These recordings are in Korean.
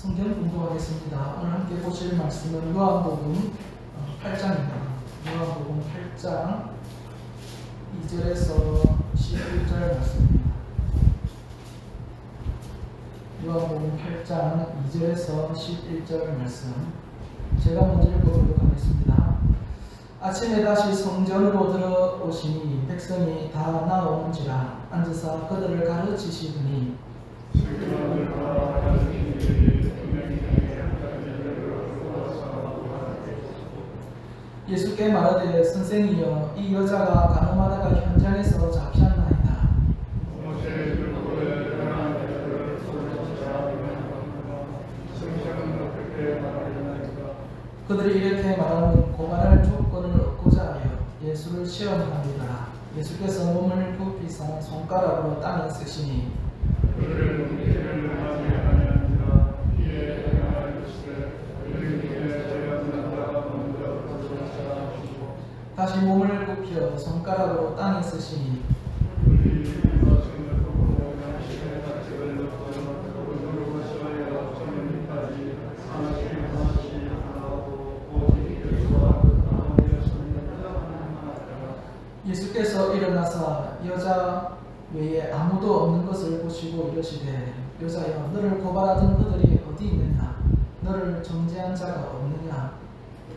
성경 공부하겠습니다. 오늘 함께 보실 말씀은 요한복음 8장입니다. 요한복음 8장 2절에서 11절 말씀입니다. 요한복음 8장 2절에서 11절 말씀 제가 먼저 읽어보도록 하겠습니다. 아침에 다시 성전으로 들어오시니 백성이 다 나오는지라 앉으사 그들을 가르치시더니 예수께 말하되 선생이여 이 여자가 가늠하다가 현장에서 잡혔나이다. 그들이 이렇게 말하면 고발할 조건을 얻고자 하여 예수를 시험합니다. 예수께서 몸을 굽히사 손가락으로 땅에 쓰시니 다시 몸을 굽혀 손가락으로 땅에 쓰시니 예수께서 일어나사 여자 외에 아무도 없는 것을 보시고 이르시되 여자여 너를 고발하던 그들이 어디 있느냐 너를 정죄한 자가 없느냐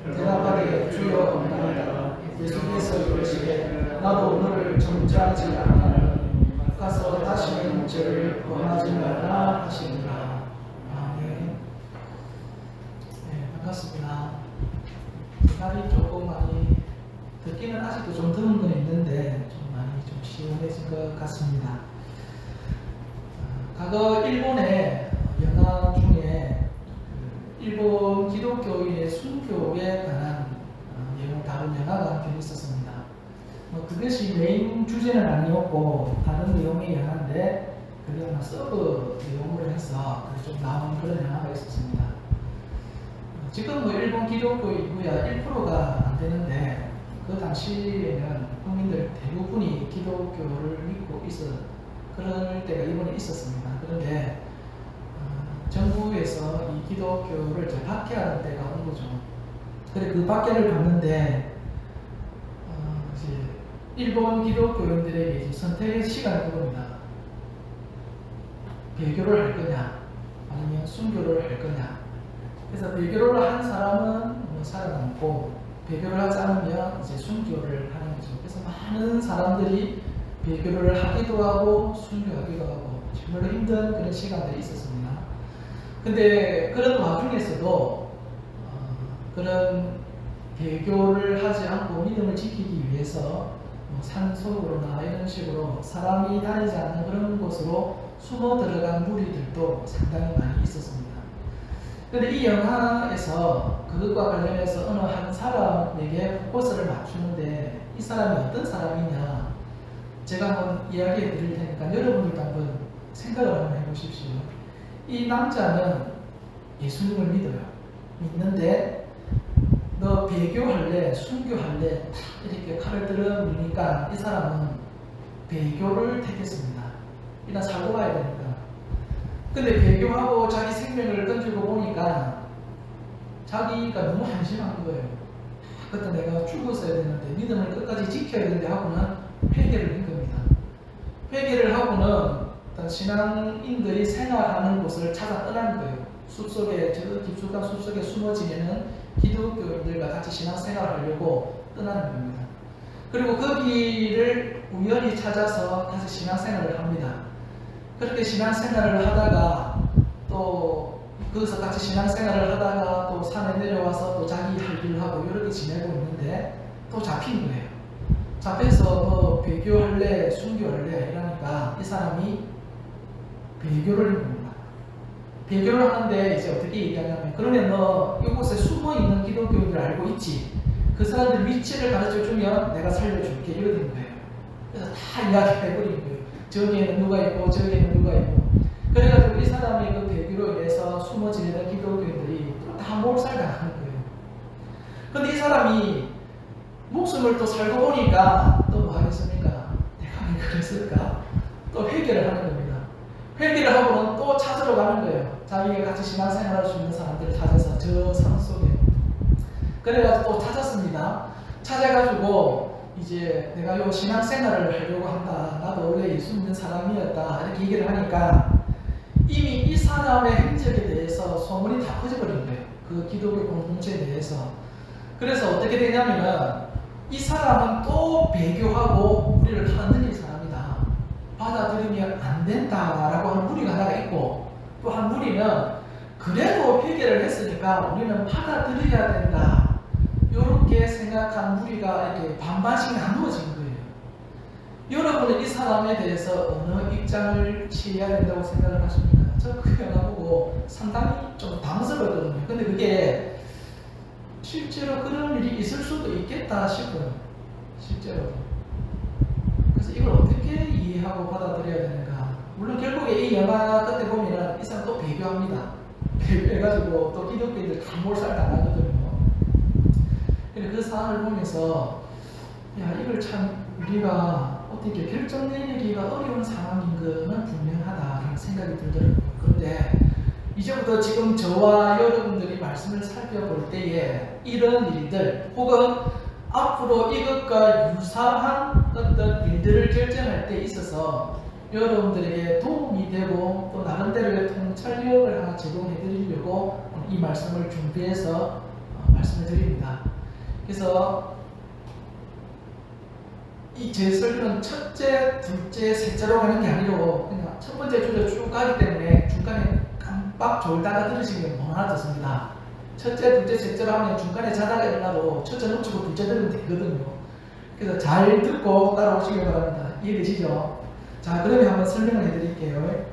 대답하되 주여 없나이다. 예수께서 이르시되 나도 너를 정죄하지 아니하노니 가서 다시는 죄를 범하지 말라 하시니라. 아멘. 네, 반갑습니다. 날이 조금 많이 듣기는 아직도 좀 드문 건 있는데 좀 많이 좀 시원해진 것 같습니다. 과거 일본의 영화 중에 일본 기독교인의 순교에 관한 내용을 다룬 영화가 한 편 있었습니다. 그것이 메인 주제는 아니었고 다른 내용의 영화인데 그게 아마 서브 내용으로 해서 좀 나온 그런 영화가 있었습니다. 지금 일본 기독교 인구야 1%가 안 되는데 그 당시에는 국민들 대부분이 기독교를 믿고 그럴 때가 이번에 있었습니다. 그런데 정부에서 이 기독교를 박해하는 때가 온 거죠. 그래 그 박해를 받는데 이제 일본 기독교인들에게 이제 선택의 시간을 그겁니다. 배교를 할 거냐 아니면 순교를 할 거냐. 그래서 배교를 한 사람은 살아남고 배교를 하지 않으면 이제 순교를 하는 거죠. 그래서 많은 사람들이 배교를 하기도 하고 순교하기도 하고 정말로 힘든 그런 시간들이 있었습니다. 근데 그런 와중에서도 그런 배교를 하지 않고 믿음을 지키기 위해서 산속으로나 이런 식으로 사람이 다니지 않는 그런 곳으로 숨어 들어간 무리들도 상당히 많이 있었습니다. 근데 이 영화에서 그것과 관련해서 어느 한 사람에게 포커스를 맞추는데 이 사람이 어떤 사람이냐 제가 한번 이야기해 드릴 테니까 여러분들도 한번 생각을 한번 해보십시오. 이 남자는 예수님을 믿어요. 믿는데 너 배교할래 순교할래 딱 이렇게 칼을 들어보니까 이 사람은 배교를 택했습니다. 일단 살고 가야 되니까. 근데 배교하고 자기 생명을 던지고 보니까 자기가 너무 한심한 거예요. 그때 내가 죽었어야 되는데 믿음을 끝까지 지켜야 되는데 하고는 회개를 한 겁니다. 회개를 하고는 신앙인들이 생활하는 곳을 찾아 떠나는 거예요. 숲속에 저 깊숙한 숲속에 숨어 지내는 기독교인들과 같이 신앙생활을 하려고 떠나는 겁니다. 그리고 거기를 우연히 찾아서 다시 신앙생활을 합니다. 그렇게 신앙생활을 하다가 또 거기서 같이 신앙생활을 하다가 또 산에 내려와서 또 자기 할 일을 하고 이렇게 지내고 있는데 또 잡힌 거예요. 잡혀서 너 배교할래 순교할래 이러니까 이 사람이 배교를 하는 겁니다. 배교를 하는데 이제 어떻게 얘기하냐면 그러면 너 이곳에 숨어있는 기독교인들 알고 있지? 그 사람들 위치를 가르쳐주면 내가 살려줄게 이러는 거예요. 그래서 다 이야기해버리는 거예요. 저기에는 누가 있고 저기에는 누가 있고. 그래가지고 이 사람의 그 배교로 인해서 숨어 지내던 기독교인들이 다 몰살당하는 거예요. 근데 이 사람이 목숨을 또 살고 보니까 또 뭐 하겠습니까? 내가 왜 그랬을까? 또 회개를 하는 겁니다. 회개를 하고는 또 찾으러 가는 거예요. 자기가 같이 신앙생활할 수 있는 사람들을 찾아서 저 산 속에 그래가지고 또 찾았습니다. 찾아가지고 이제 내가 요 신앙생활을 하려고 한다. 나도 원래 예수 믿는 사람이었다. 이렇게 얘기를 하니까 이미 이 사람의 행적에 대해서 소문이 다 퍼져버린 거예요. 그 기독교 공동체에 대해서. 그래서 어떻게 되냐면은 이 사람은 또 배교하고 우리를 받아들일 사람이다. 받아들이면 안 된다라고 하는 무리가 하나가 있고 또 한 무리는 그래도 회개를 했으니까 우리는 받아들여야 된다. 이렇게 생각하는 무리가 이렇게 반반씩 나누어진 거예요. 여러분은 이 사람에 대해서 어느 입장을 취해야 된다고 생각을 하십니까? 저 그 영화 보고 상당히 좀 당황스러웠거든요. 근데 그게 실제로 그런 일이 있을 수도 있겠다 싶어요. 실제로. 그래서 이걸 어떻게 이해하고 받아들여야 되는가? 물론 결국에 이 영화 끝에 보면은 이 사람 또 배교합니다. 배교해가지고 또 기독교인들 다 몰살당하거든요. 근데 그 상황을 보면서 야 이걸 참 우리가 어떻게 결정내리기가 어려운 상황인 것은 분명하다라는 생각이 들더라고요. 그런데 이제부터 지금 저와 여러분들이 말씀을 살펴볼 때에 이런 일들 혹은 앞으로 이것과 유사한 어떤 일들을 결정할 때 있어서 여러분들에게 도움이 되고 또 나름대로의 통찰력을 하나 제공해 드리려고 이 말씀을 준비해서 말씀을 드립니다. 그래서 이 제 설교는 첫째, 둘째, 셋째로 가는 게 아니고 그냥 첫 번째 줄에 쭉 가기 때문에 중간에 깜빡 졸다가 들으시면 너무나 좋습니다. 첫째, 둘째, 셋째로 하면 중간에 자다가 일어나도 첫째 놓치고 둘째 들으면 되거든요. 그래서 잘 듣고 따라오시길 바랍니다. 이해되시죠? 자, 그러면 한번 설명을 해드릴게요.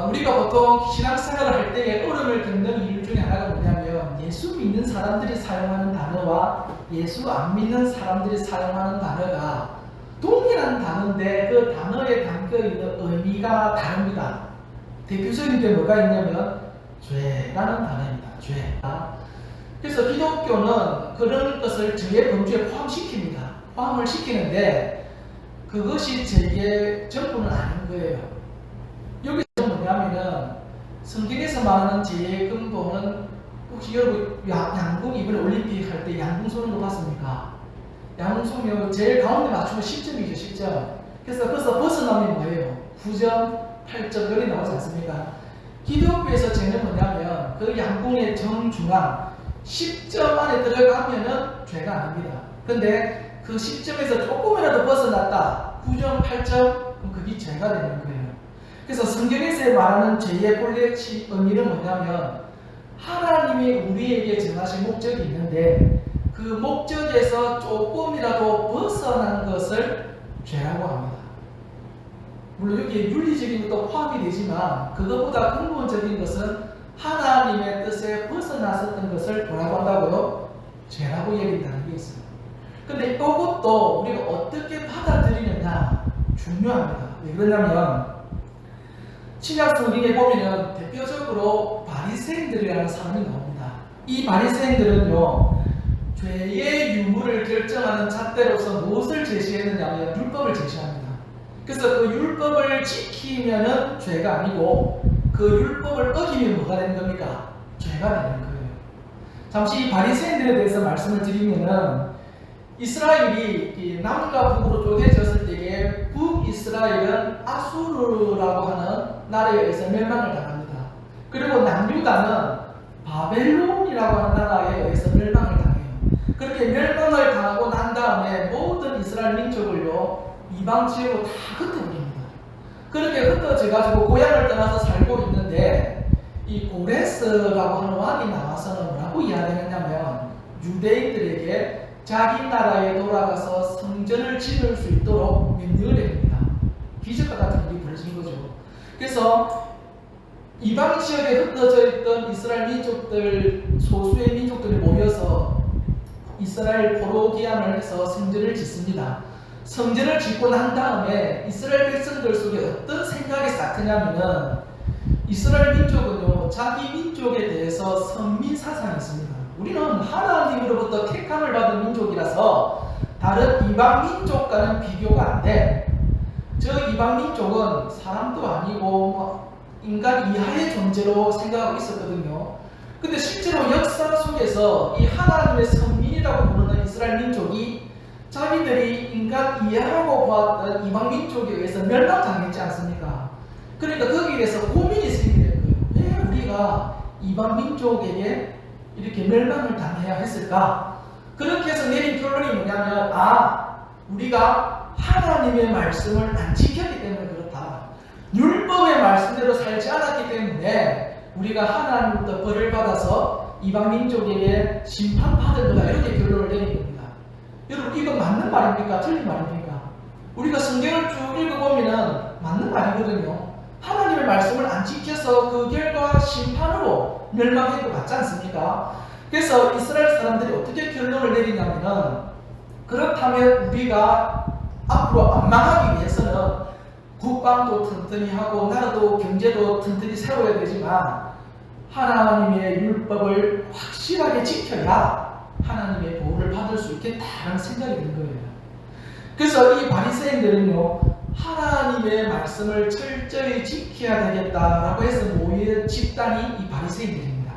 우리가 보통 신앙생활을 할 때에 어려움을 겪는 이유 중에 하나가 뭐냐면 예수 믿는 사람들이 사용하는 단어와 예수 안 믿는 사람들이 사용하는 단어가 동일한 단어인데 그 단어에 담겨있는 의미가 다릅니다. 대표적인 게 뭐가 있냐면 죄라는 단어입니다. 죄. 그래서 기독교는 그런 것을 죄의 범주에 포함시킵니다. 포함을 시키는데 그것이 죄의 전부는 아닌 거예요. 여기서 뭐냐면은 성경에서 말하는 죄의 근본은 혹시 여러분 양궁 이번에 올림픽 할 때 양궁 쏘는 거 봤습니까? 양궁 쏘면 제일 가운데 맞추면 10점이죠. 10점. 그래서 거기서 벗어나면 뭐예요? 9점, 8점 여기 나오지 않습니까? 기독교에서 죄는 뭐냐면 그 양궁의 정중앙 10점 안에 들어가면은 죄가 아닙니다. 근데 그 10점에서 조금이라도 벗어났다 9점, 8점 그럼 그게 죄가 되는 거예요. 그래서 성경에서 말하는 죄의 본래 의미는 뭐냐면 하나님이 우리에게 정하신 목적이 있는데 그 목적에서 조금이라도 벗어난 것을 죄라고 합니다. 물론 여기에 윤리적인 것도 포함이 되지만 그것보다 근본적인 것은 하나님의 뜻에 벗어났었던 것을 뭐라고 한다고요? 죄라고 얘기한다는 게 있어요. 근데 이것도 우리가 어떻게 받아들이느냐 중요합니다. 왜 그러냐면 신약 성경에 보면은 대표적으로 바리새인들이라는 사람이 나옵니다. 이 바리새인들은요 죄의 유무를 결정하는 잣대로서 무엇을 제시했느냐면 율법을 제시합니다. 그래서 그 율법을 지키면은 죄가 아니고 그 율법을 어기면 뭐가 되는 겁니까? 죄가 되는 거예요. 잠시 이 바리새인들에 대해서 말씀을 드리면은 이스라엘이 남과 북으로 쪼개졌을 때에 북이스라엘은 아수르라고 하는 나라에 의해서 멸망을 당합니다. 그리고 남유다는 바벨론이라고 하는 나라에 의해서 멸망을 당해요. 그렇게 멸망을 당하고 난 다음에 모든 이스라엘 민족을요 이방 지역으로 다 흩어버립니다. 그렇게 흩어져가지고 고향을 떠나서 살고 있는데 이 고레스라고 하는 왕이 나와서는 뭐라고 이야기했냐면 유대인들에게 자기 나라에 돌아가서 성전을 지을 수 있도록 명령을 내립니다. 기적과 같은 일이 벌어진 거죠. 그래서 이방 지역에 흩어져 있던 이스라엘 민족들, 소수의 민족들이 모여서 이스라엘 포로기함을 해서 성전을 짓습니다. 성전을 짓고 난 다음에 이스라엘 백성들 속에 어떤 생각이 싹 트냐면은 이스라엘 민족은요 자기 민족에 대해서 선민 사상이 있습니다. 우리는 하나님으로부터 택함을 받은 민족이라서 다른 이방 민족과는 비교가 안 돼. 저 이방 민족은 사람도 아니고 인간 이하의 존재로 생각하고 있었거든요. 근데 실제로 역사 속에서 이 하나님의 선민이라고 부르는 이스라엘 민족이 자기들이 인간 이하라고 보았던 이방 민족에 의해서 멸망당했지 않습니까? 그러니까 거기에 대해서 고민이 생기는 거예요. 왜 우리가 이방 민족에게 이렇게 멸망을 당해야 했을까? 그렇게 해서 내린 결론이 뭐냐면, 우리가 하나님의 말씀을 안 지켰기 때문에 그렇다. 율법의 말씀대로 살지 않았기 때문에 우리가 하나님부터 벌을 받아서 이방 민족에게 심판받을 거다. 이렇게 결론을 내린 겁니다. 여러분, 이거 맞는 말입니까? 틀린 말입니까? 우리가 성경을 쭉 읽어보면 맞는 말이거든요. 하나님의 말씀을 안 지켜서 그 결과 심판으로 멸망할 것 같지 않습니까? 그래서 이스라엘 사람들이 어떻게 결론을 내리냐면은, 그렇다면 우리가 앞으로 안 망하기 위해서는 국방도 튼튼히 하고 나라도 경제도 튼튼히 세워야 되지만 하나님의 율법을 확실하게 지켜야 하나님의 보호를 받을 수 있겠다라는 생각이 든 거예요. 그래서 이 바리새인들은요, 하나님의 말씀을 철저히 지켜야 되겠다라고 해서 모인 집단이 이 바리새인들입니다.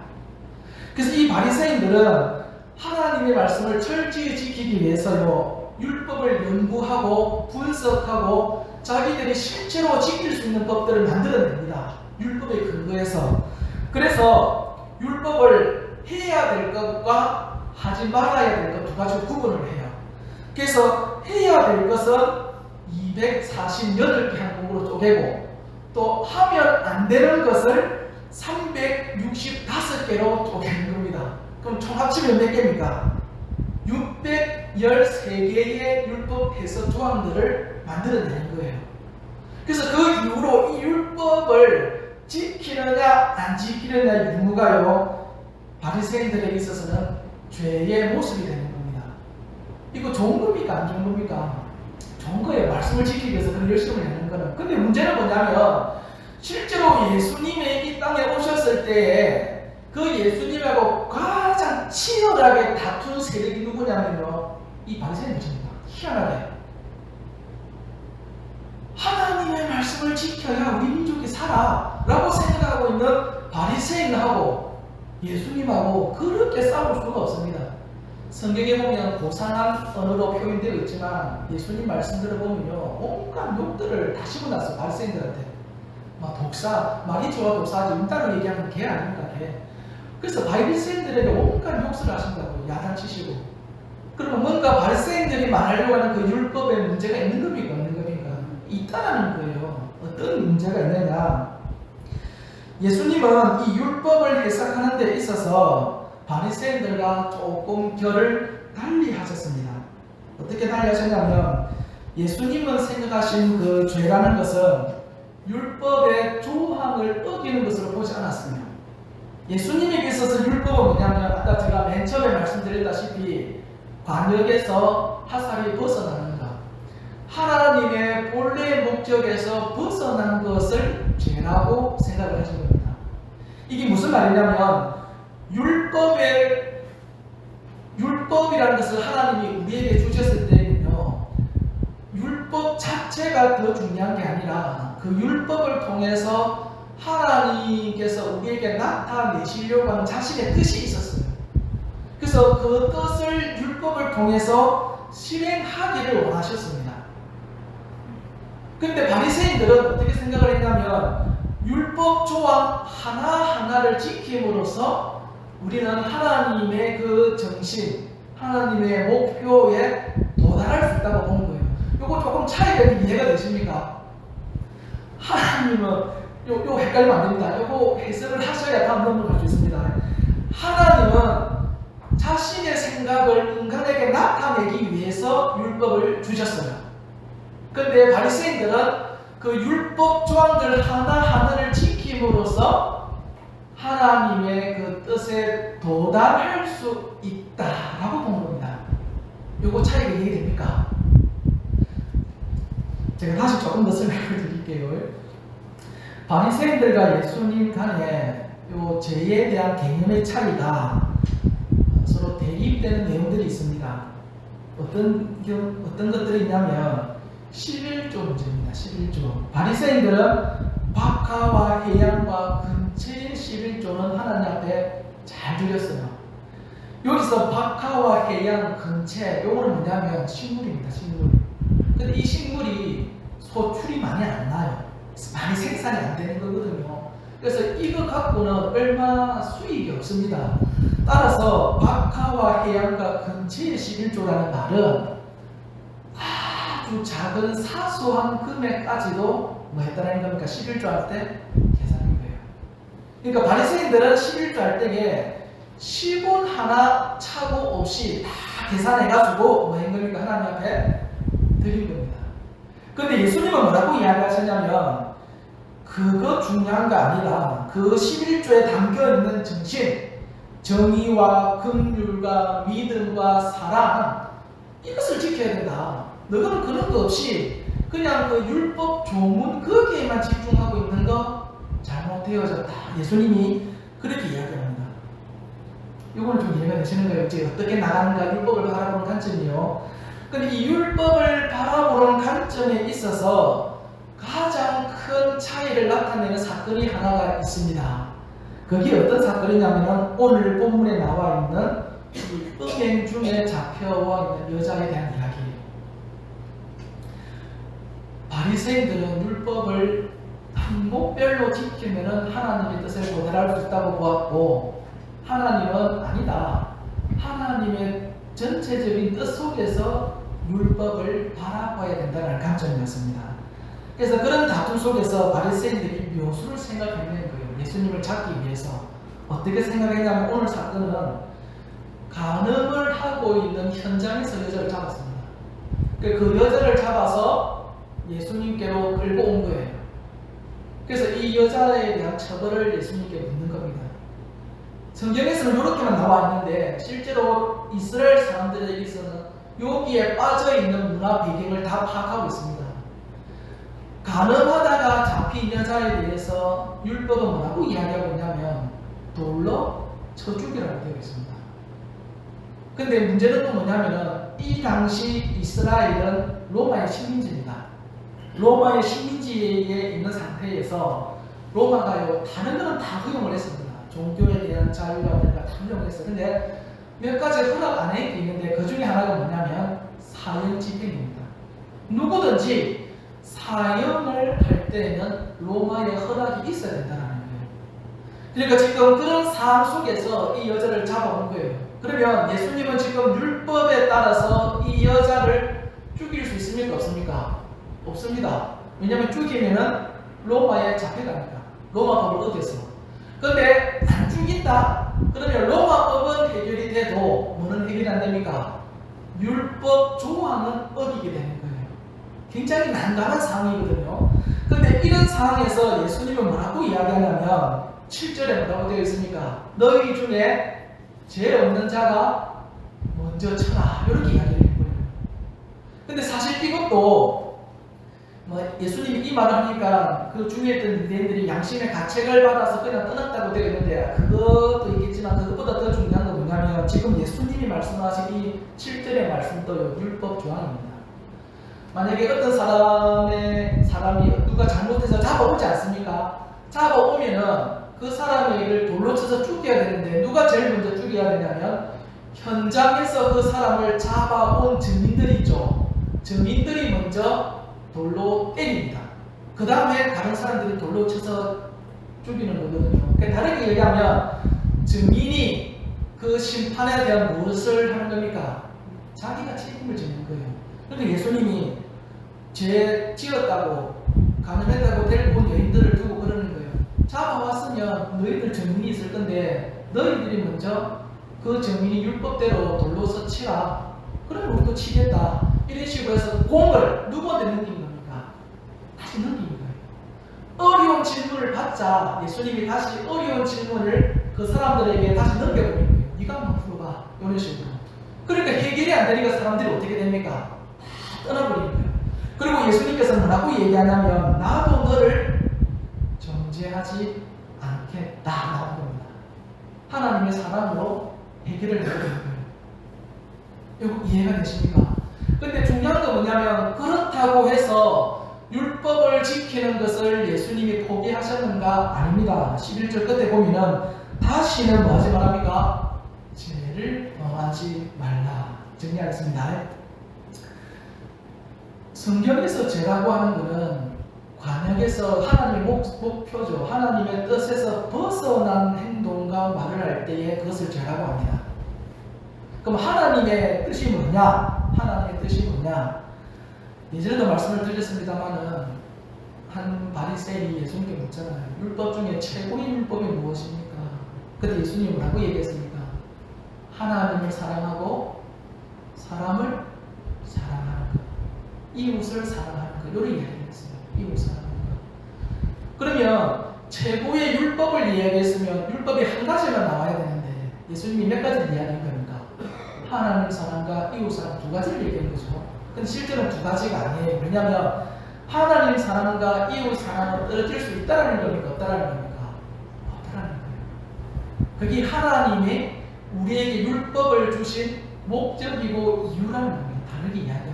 그래서 이 바리새인들은 하나님의 말씀을 철저히 지키기 위해서요, 율법을 연구하고 분석하고 자기들이 실제로 지킬 수 있는 법들을 만들어냅니다. 율법에 근거해서. 그래서 율법을 해야 될 것과 하지 말아야 될 것 두 가지로 구분을 해요. 그래서 해야 될 것은 248개 항목으로 쪼개고, 또 하면 안 되는 것을 365개로 쪼개는 겁니다. 그럼 총 합치면 몇 개입니까? 613개의 율법 해석 조항들을 만들어내는 거예요. 그래서 그 이후로 이 율법을 지키느냐 안 지키느냐의 유무가요, 바리새인들에게 있어서는 죄의 모습이 되는 겁니다. 이거 좋은 겁니까? 안 좋은 겁니까? 좋은 거예요. 말씀을 지키기 위해서 그런 열심을 내는 거는. 근데 문제는 뭐냐면, 실제로 예수님이 이 땅에 오셨을 때에 그 예수님하고 가장 치열하게 다툰 세력이 누구냐면요, 이 바리새인들입니다. 희한하게 하나님의 말씀을 지켜야 우리 민족이 살아 라고 생각하고 있는 바리새인하고 예수님하고 그렇게 싸울 수가 없습니다. 성경에 보면 고상한 언어로 표현되어 있지만 예수님 말씀들을 보면요, 온갖 욕들을 다 씹어놨어요. 바리새인들한테. 막 독사, 말이 좋아 독사하지, 인따로 얘기하면 개 아닙니까, 개. 그래서 바리새인들에게 온갖 욕설을 하신다고, 야단치시고. 그러면 뭔가 바리새인들이 말하려고 하는 그 율법에 문제가 있는 겁니까, 없는 겁니까? 있다라는 거예요. 어떤 문제가 있느냐? 예수님은 이 율법을 해석하는 데 있어서 바리새인들과 조금 결을 달리 하셨습니다. 어떻게 달리 하셨냐면, 예수님은 생각하신 그 죄라는 것은 율법의 조항을 어기는 것으로 보지 않았습니다. 예수님에게 있어서 율법은 뭐냐면, 아까 제가 맨 처음에 말씀드렸다시피 관역에서 화살이 벗어나는 것, 하나님의 본래의 목적에서 벗어난 것을 죄라고 생각을 하신 겁니다. 이게 무슨 말이냐면, 율법이라는 것을 하나님이 우리에게 주셨을 때는요, 율법 자체가 더 중요한 게 아니라 그 율법을 통해서 하나님께서 우리에게 나타내시려고 하는 자신의 뜻이 있었어요. 그래서 그 뜻을 율법을 통해서 실행하기를 원하셨습니다. 근데 바리새인들은 어떻게 생각을 했냐면, 율법 조항 하나하나를 지킴으로써 우리는 하나님의 그 정신, 하나님의 목표에 도달할 수 있다고 본 거예요. 이거 조금 차이가 이해가 되십니까? 하나님은 요 헷갈리면 안 됩니다. 요거 해석을 하셔야 다음 넘어갈 수 있습니다. 하나님은 자신의 생각을 인간에게 나타내기 위해서 율법을 주셨어요. 그런데 바리새인들은 그 율법 조항들 하나하나를 지킴으로써 하나님의 그 뜻에 도달할 수 있다라고 본 겁니다. 요거 차이가 이해됩니까? 제가 다시 조금 더 설명을 드릴게요. 바리새인들과 예수님 간에 요 죄에 대한 개념의 차이가 서로 대립되는 내용들이 있습니다. 어떤 것들이 있냐면 11조 문제입니다. 11조. 바리새인들은 박하와 해양과 근처의 11조는 하나님 앞에 잘 드렸어요. 여기서 박하와 해양, 근처, 요거는 뭐냐면 식물입니다. 식물. 근데 이 식물이 소출이 많이 안 나요. 많이 생산이 안 되는 거거든요. 그래서 이거 갖고는 얼마 수익이 없습니다. 따라서 박하와 해양과 근처의 11조라는 말은 아주 작은 사소한 금액까지도 뭐 했다는 겁니까? 11조 할 때 계산인 거예요. 그러니까 바리새인들은 11조 할 때에 10원 하나 차고 없이 다 계산해가지고 뭐 한 겁니까? 하나님 앞에 드린 겁니다. 근데 예수님은 뭐라고 이야기하셨냐면 그거 중요한 거 아니라 그 11조에 담겨있는 정신, 정의와 긍휼과 믿음과 사랑, 이것을 지켜야 된다. 너는 그런 거 없이 그냥 그 율법 조문 거기에만 집중하고 있는 거 잘못되어졌다. 예수님이 그렇게 이야기합니다. 이거는 좀 이해가 되시는 거예요. 이제 어떻게 나가는가, 율법을 바라보는 관점이요. 근데 이 율법을 바라보는 관점에 있어서 가장 큰 차이를 나타내는 사건이 하나가 있습니다. 그게 어떤 사건이냐면 오늘 본문에 나와 있는 이 음행 중에 잡혀와 있는 여자에 대한 이야기예요. 바리새인들은 율법을 항목별로 지키면 하나님의 뜻을 도달할 수 있다고 보았고, 하나님은 아니다. 하나님의 전체적인 뜻 속에서 율법을 바라봐야 된다는 관점이었습니다. 그래서 그런 다툼 속에서 바리새인들이 묘수를 생각해낸 거예요. 예수님을 잡기 위해서. 어떻게 생각했냐면 오늘 사건은 간음을 하고 있는 현장에서 여자를 잡았습니다. 그 여자를 잡아서 예수님께로 끌고 온 거예요. 그래서 이 여자에 대한 처벌을 예수님께 묻는 겁니다. 성경에서는 이렇게만 나와 있는데 실제로 이스라엘 사람들에게서는 여기에 빠져있는 문화 배경을 다 파악하고 있습니다. 간음하다가 잡힌 여자에 대해서 율법은 뭐라고 이야기하고 있냐면 돌로 쳐 죽이라고 되어 있습니다. 근데 문제는 또 뭐냐면 이 당시 이스라엘은 로마의 식민지입니다. 로마의 식민지에 있는 상태에서 로마가요 다른 거는 다 허용을 했습니다. 종교에 대한 자유라든가 다 허용을 했어요. 근데 몇 가지 허락 안 해 있는데 그 중에 하나가 뭐냐면 사형 집행입니다. 누구든지 사형을 할 때에는 로마의 허락이 있어야 된다는 거예요. 그러니까 지금 그런 상황 속에서 이 여자를 잡아온 거예요. 그러면 예수님은 지금 율법에 따라서 이 여자를 죽일 수 있습니까? 없습니까? 없습니다. 왜냐하면 죽이면은 로마에 잡혀가니까. 로마법을 어겼어. 근데 안 죽인다? 그러면 로마법은 해결이 돼도 뭐는 해결이 안 됩니까? 율법 조항은 어기게 되는 거예요. 굉장히 난감한 상황이거든요. 근데 이런 상황에서 예수님은 뭐라고 이야기하냐면 7절에 뭐라고 되어 있습니까? 너희 중에 죄 없는 자가 먼저 쳐라. 이렇게 이야기를 한 거예요. 근데 사실 이것도 예수님이 이 말을 하니까 그 중에 있던 유대인들이 양심의 가책을 받아서 그냥 떠났다고 되어 있는데 그것도 있겠지만 그것보다 더 중요한 건 뭐냐면 지금 예수님이 말씀하신 이 7절의 말씀도 율법 조항입니다. 만약에 어떤 사람이 누가 잘못해서 잡아오지 않습니까? 잡아오면은 그 사람을 돌로 쳐서 죽여야 되는데 누가 제일 먼저 죽여야 되냐면 현장에서 그 사람을 잡아온 증인들이 있죠. 증인들이 먼저 돌로 때립니다. 그 다음에 다른 사람들이 돌로 쳐서 죽이는 거거든요. 그러니까 다르게 얘기하면 증인이 그 심판에 대한 무엇을 하는 겁니까? 자기가 책임을 지는 거예요. 그러니까 예수님이 죄 지었다고 간음했다고 데리고 온 여인들을 두고 그러는 거예요. 잡아왔으면 너희들 증인이 있을 건데 너희들이 먼저 그 증인이 율법대로 돌로서 치라. 그러면 우리도 치겠다. 이런 식으로 해서 공을 누구한테 넘기는 겁니까? 다시 넘기는 거예요. 어려운 질문을 받자 예수님이 다시 어려운 질문을 그 사람들에게 다시 넘겨버리는 거예요. 네가 한번 풀어봐. 이런 식으로. 그러니까 해결이 안 되니까 사람들이 어떻게 됩니까? 다 떠나버리는 거예요. 그리고 예수님께서 뭐라고 얘기하냐면 나도 너를 정죄하지 않겠다 라는 겁니다. 하나님의 사랑으로 해결을 해버리는 거예요. 이거 이해가 되십니까? 근데 중요한 건 뭐냐면 그렇다고 해서 율법 율법을 지키는 것을 예수님이 포기하셨는가? 아닙니다. 11절 끝에 보면은 다시는 뭐하지 말합니까? 죄를 범하지 말라. 정리하겠습니다. 성경에서 죄라고 하는 것은 관역에서 하나님의 목표죠. 하나님의 뜻에서 벗어난 행동과 말을 할 때에 그것을 죄라고 합니다. 그럼 하나님의 뜻이 뭐냐? 하나님의 뜻이 뭐냐? 예전에도 말씀을 드렸습니다만은 한 바리새인이 예수님께 묻잖아요. 율법 중에 최고의 율법이 무엇입니까? 그때 예수님이 뭐라고 얘기했습니까? 하나님을 사랑하고 사람을 사랑하는 것, 이웃을 사랑하는 것, 이런 이야기를 했어요. 이웃 사랑하는 것. 그러면 최고의 율법을 이야기했으면 율법이 한 가지만 나와야 되는데 예수님이 몇 가지를 이야기한 겁니까? 하나님 사랑과 이웃 사랑 두 가지를 얘기한 거죠. 근데 실제로는 두 가지가 아니에요. 왜냐하면 하나님 사랑과 이웃 사랑은 떨어질 수 있다라는 겁니까? 없다라는 겁니까? 없다라는 거예요. 그게 하나님이 우리에게 율법을 주신 목적이고 이유라는 겁니다. 다르게 이야기합니다.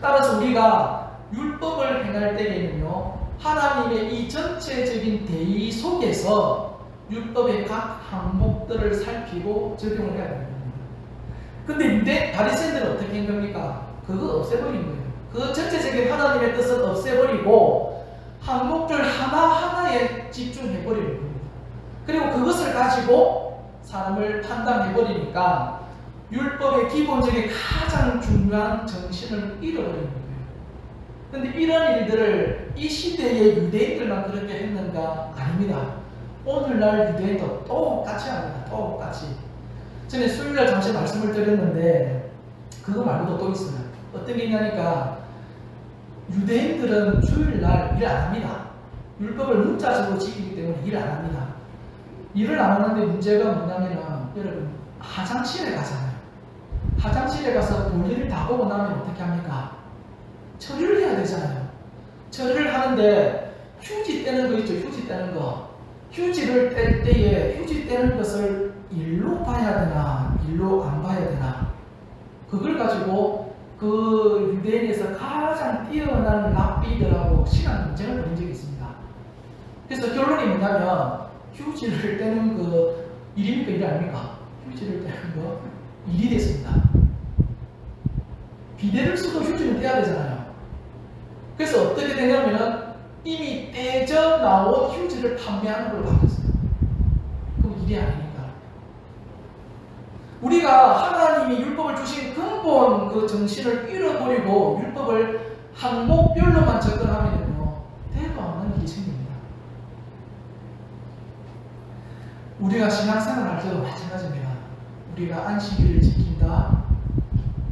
따라서 우리가 율법을 행할 때에는요, 하나님의 이 전체적인 대의 속에서 율법의 각 항목들을 살피고 적용을 해야 됩니다. 근데 바리새인들은 어떻게 한 겁니까? 그거 없애버린 거예요. 그 전체적인 하나님의 뜻을 없애버리고 항목들 하나하나에 집중해버리는 겁니다. 그리고 그것을 가지고 사람을 판단해버리니까 율법의 기본적인 가장 중요한 정신을 잃어버리는 거예요. 근데 이런 일들을 이 시대의 유대인들만 그렇게 했는가? 아닙니다. 오늘날 유대인도 똑같이 합니다. 똑같이. 전에 수요일날 잠시 말씀을 드렸는데 그거 말고도 또 있어요. 어떤 게 있냐니까 유대인들은 주일날 일 안 합니다. 율법을 문자적으로 지키기 때문에 일 안 합니다. 일을 안 하는데 문제가 뭐냐면은 여러분 화장실에 가잖아요. 화장실에 가서 볼일을 다 보고 나면 어떻게 합니까? 처리를 해야 되잖아요. 처리를 하는데 휴지 떼는 거 있죠. 휴지 떼는 거. 휴지를 뗄 때에 휴지 떼는 것을 일로 봐야 되나 일로 안 봐야 되나 그걸 가지고 그 유대인에서 가장 뛰어난 랍비들하고 시간 논쟁을 벌인 적이 있습니다. 그래서 결론이 뭐냐면 휴지를 떼는 거 일입니까? 일이 아닙니까? 휴지를 떼는 거 일이 됐습니다. 비데를 써도 휴지는 떼야 되잖아요. 그래서 어떻게 되냐면 이미 떼져 나온 휴지를 판매하는 걸로 바뀌었어요. 그럼 일이 아니니까. 우리가 하나님이 율법을 주신 근본 그 정신을 잃어버리고 율법을 항목별로만 접근하면요 대도 않는 일이 생깁니다. 우리가 신앙생활 할 때도 마찬가지입니다. 우리가 안식일을 지킨다,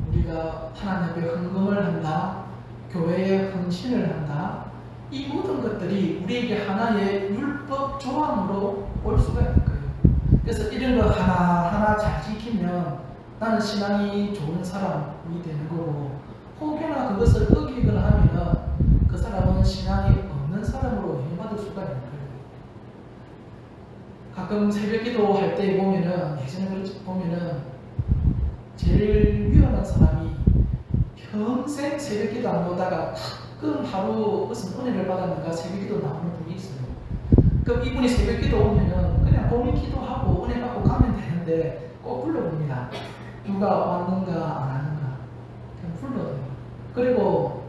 우리가 하나님 앞에 헌금을 한다, 교회에 헌신을 한다, 이 모든 것들이 우리에게 하나의 율법 조항으로 올 수가 있는 거예요. 그래서 이런 거 하나하나 잘 지키면 나는 신앙이 좋은 사람이 되는 거고, 혹여나 그것을 어기거나 하면 그 사람은 신앙이 없는 사람으로 인정받을 수가 있는 거예요. 가끔 새벽 기도 할 때 보면은, 예전에 그렇지 보면은 제일 위험한 사람이 평생 새벽 기도 안 오다가 가끔 하루 무슨 은혜를 받았는가 새벽 기도 나오는 분이 있어요. 그럼 이분이 새벽 기도 오면은 그냥 본인 기도하고 은혜 받고 가면 되는데 꼭 불러봅니다. 누가 왔는가 안 왔는가 그냥 불러요. 그리고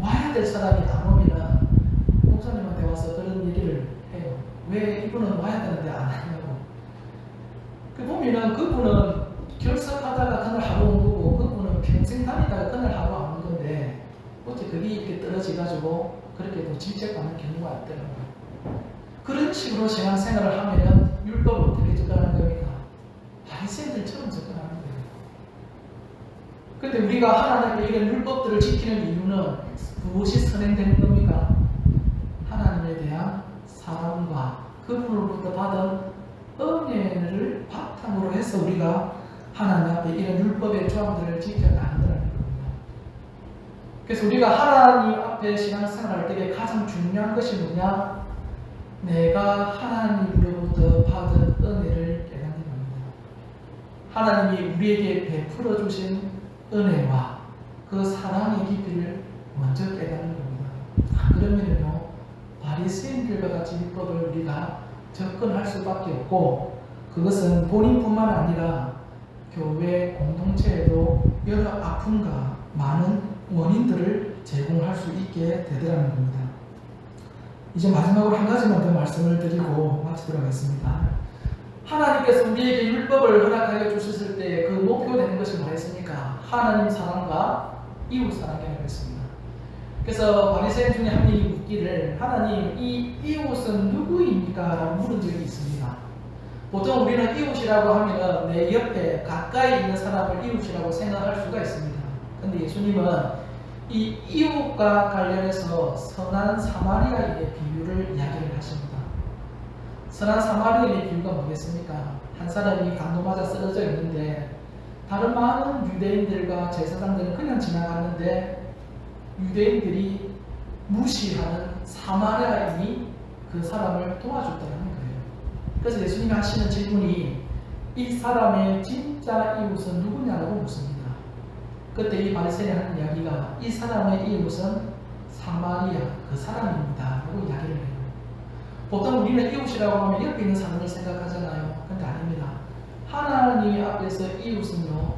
와야 될 사람이 안 오면은 목사님한테 와서 그런 얘기를 해요. 왜 이분은 와야 되는데 안 왔냐고. 그 보면은 그분은 결석하다가 그날 하루 온 거고, 그분은 평생 다니다가 그날 하루 안 온 건데 어째 그게 이렇게 떨어져가지고 그렇게 또 질책받는 경우가 있더라고요. 그런 식으로 신앙생활을 하면 율법을 어떻게 접근하는 겁니까? 바리새인들처럼 접근하는 거예요. 그런데 우리가 하나님의 이런 율법들을 지키는 이유는 무엇이 선행되는 겁니까? 하나님에 대한 사랑과 그분으로부터 받은 은혜를 바탕으로 해서 우리가 하나님 앞에 이런 율법의 조항들을 지켜나가는 겁니다. 그래서 우리가 하나님 앞에 신앙생활할 때 가장 중요한 것이 뭐냐? 내가 하나님으로부터 받은 은혜를 깨닫는 겁니다. 하나님이 우리에게 베풀어 주신 은혜와 그 사랑의 깊이를 먼저 깨닫는 겁니다. 그러면요 바리새인들과 같이 율법을 우리가 접근할 수밖에 없고, 그것은 본인뿐만 아니라 교회 공동체에도 여러 아픔과 많은 원인들을 제공할 수 있게 되더라는 겁니다. 이제 마지막으로 한 가지만 더 말씀을 드리고 마치도록 하겠습니다. 하나님께서 우리에게 율법을 허락하여 주셨을 때 그 목표되는 것이 뭐였습니까? 하나님 사랑과 이웃 사랑이라고 했습니다. 그래서 바리새인 중에 한 명이 묻기를, 하나님 이 이웃은 누구입니까? 라고 물은 적이 있습니다. 보통 우리는 이웃이라고 하면 내 옆에 가까이 있는 사람을 이웃이라고 생각할 수가 있습니다. 그런데 예수님은 이 이웃과 관련해서 선한 사마리아인의 비유를 이야기를 하십니다. 선한 사마리아인의 비유가 뭐겠습니까? 한 사람이 강도 맞아 쓰러져 있는데 다른 많은 유대인들과 제사장들은 그냥 지나갔는데 유대인들이 무시하는 사마리아인이 그 사람을 도와줬다는 거예요. 그래서 예수님이 하시는 질문이 이 사람의 진짜 이웃은 누구냐고 묻습니다. 그때 이 바리새인이 하는 이야기가 이 사람의 이웃은 사마리아 그 사람입니다 라고 이야기를 해요. 보통 우리는 이웃이라고 하면 옆에 있는 사람을 생각하잖아요. 그런데 아닙니다. 하나님 앞에서 이웃은요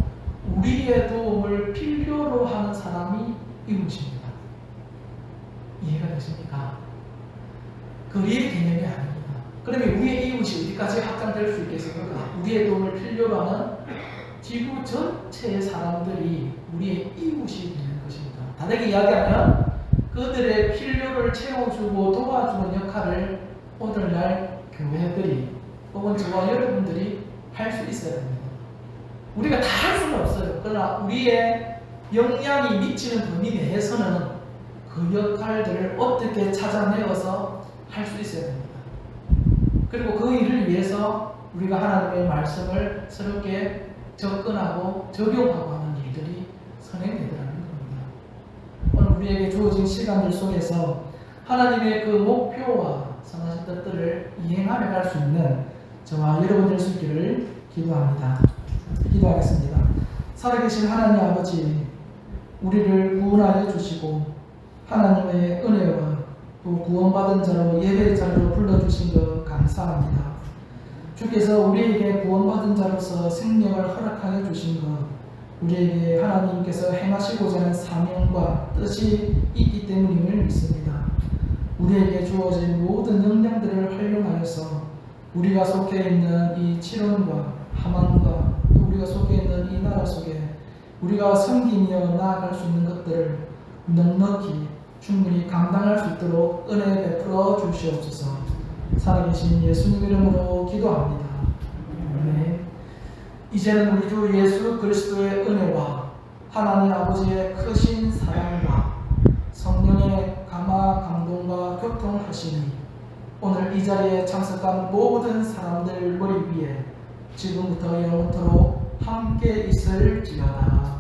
우리의 도움을 필요로 하는 사람이 이웃입니다. 이해가 되십니까? 거리의 개념이 아닙니다. 그러면 우리의 이웃이 어디까지 확장될 수 있겠습니까? 우리의 도움을 필요로 하는 지구 전체의 사람들이 우리의 이웃이 되는 것입니다. 다르게 이야기하면 그들의 필요를 채워주고 도와주는 역할을 오늘날 교회들이 혹은 저와 여러분들이 할 수 있어야 됩니다. 우리가 다 할 수는 없어요. 그러나 우리의 영향이 미치는 범위 내에서는 그 역할들을 어떻게 찾아내어서 할 수 있어야 됩니다. 그리고 그 일을 위해서 우리가 하나님의 말씀을 새롭게 접근하고 적용하고 하는 일들이 선행되더라는 겁니다. 오늘 우리에게 주어진 시간들 속에서 하나님의 그 목표와 선하신 뜻들을 이행하며 갈 수 있는 저와 여러분 될 수 있기를 기도합니다. 기도하겠습니다. 살아계신 하나님 아버지, 우리를 구원하여 주시고 하나님의 은혜와 또 구원받은 자로 예배의 자리로 불러주신 것 감사합니다. 주께서 우리에게 구원받은 자로서 생명을 허락하여 주신 것, 우리에게 하나님께서 행하시고자 하는 사명과 뜻이 있기 때문임을 믿습니다. 우리에게 주어진 모든 역량들을 활용하여서 우리가 속해 있는 이 칠원과 하만과 또 우리가 속해 있는 이 나라 속에 우리가 섬기며 나아갈 수 있는 것들을 넉넉히 충분히 감당할 수 있도록 은혜 베풀어 주시옵소서. 살아계신 예수님 이름으로 기도합니다. 네. 이제는 우리 주 예수 그리스도의 은혜와 하나님 아버지의 크신 사랑과 성령의 감화 감동과 교통하심이 오늘 이 자리에 참석한 모든 사람들 머리 위에 지금부터 영원토록 함께 있을지어다.